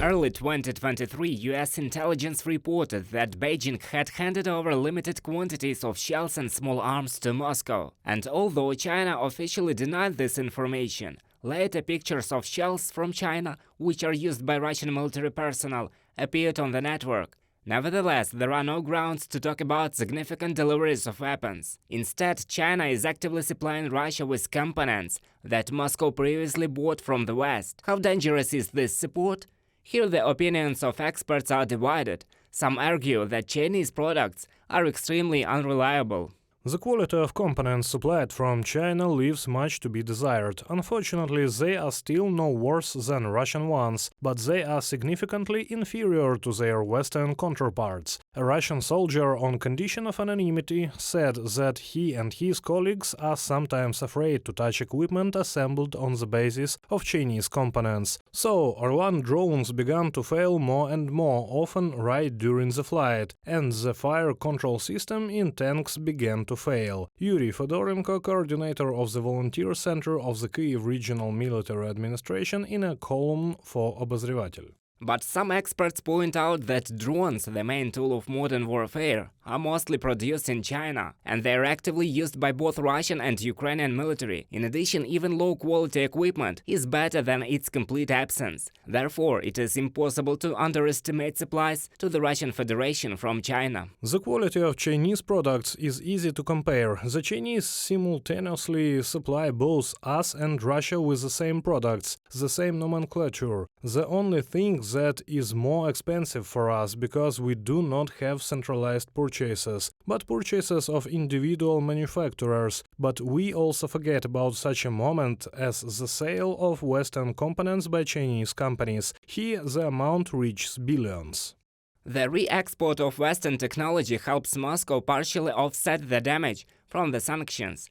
early 2023, US intelligence reported that Beijing had handed over limited quantities of shells and small arms to Moscow. And although China officially denied this information, later pictures of shells from China, which are used by Russian military personnel, appeared on the network. Nevertheless, there are no grounds to talk about significant deliveries of weapons. Instead, China is actively supplying Russia with components that Moscow previously bought from the West. How dangerous is this support? Here the opinions of experts are divided. Some argue that Chinese products are extremely unreliable. The quality of components supplied from China leaves much to be desired. Unfortunately, they are still no worse than Russian ones, but they are significantly inferior to their Western counterparts. A Russian soldier, on condition of anonymity, said that he and his colleagues are sometimes afraid to touch equipment assembled on the basis of Chinese components. So, Orlan drones began to fail more and more often right during the flight, and the fire control system in tanks began to fail. Yuri Fedorenko, coordinator of the volunteer center of the Kyiv Regional Military Administration, in a column for Obozrevatelь. But some experts point out that drones, the main tool of modern warfare, are mostly produced in China, and they are actively used by both Russian and Ukrainian military. In addition, even low-quality equipment is better than its complete absence. Therefore, it is impossible to underestimate supplies to the Russian Federation from China. The quality of Chinese products is easy to compare. The Chinese simultaneously supply both us and Russia with the same products, the same nomenclature. The only thing that is more expensive for us because we do not have centralized purchases, but purchases of individual manufacturers. But we also forget about such a moment as the sale of Western components by Chinese companies. Here the amount reaches billions. The re-export of Western technology helps Moscow partially offset the damage from the sanctions.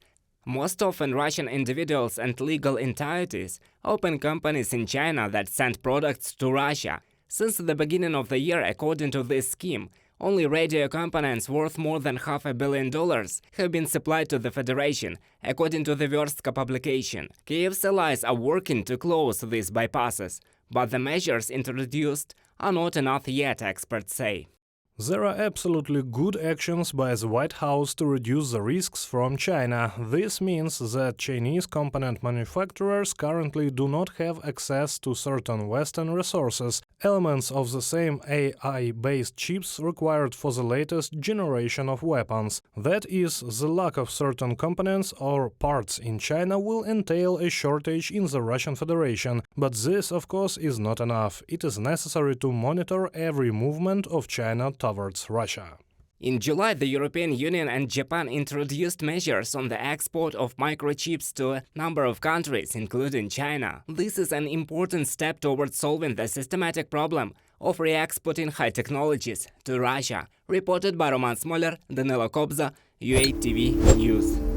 Most often, Russian individuals and legal entities open companies in China that send products to Russia. Since the beginning of the year, according to this scheme, only radio components worth more than $500 million have been supplied to the Federation, according to the Verstka publication. Kyiv's allies are working to close these bypasses, but the measures introduced are not enough yet, experts say. There are absolutely good actions by the White House to reduce the risks from China. This means that Chinese component manufacturers currently do not have access to certain Western resources, elements of the same AI-based chips required for the latest generation of weapons. That is, the lack of certain components or parts in China will entail a shortage in the Russian Federation. But this, of course, is not enough. It is necessary to monitor every movement of China towards Russia. In July, the European Union and Japan introduced measures on the export of microchips to a number of countries, including China. This is an important step towards solving the systematic problem of re-exporting high technologies to Russia. Reported by Roman Smoler, Danilo Kobza, UA TV News.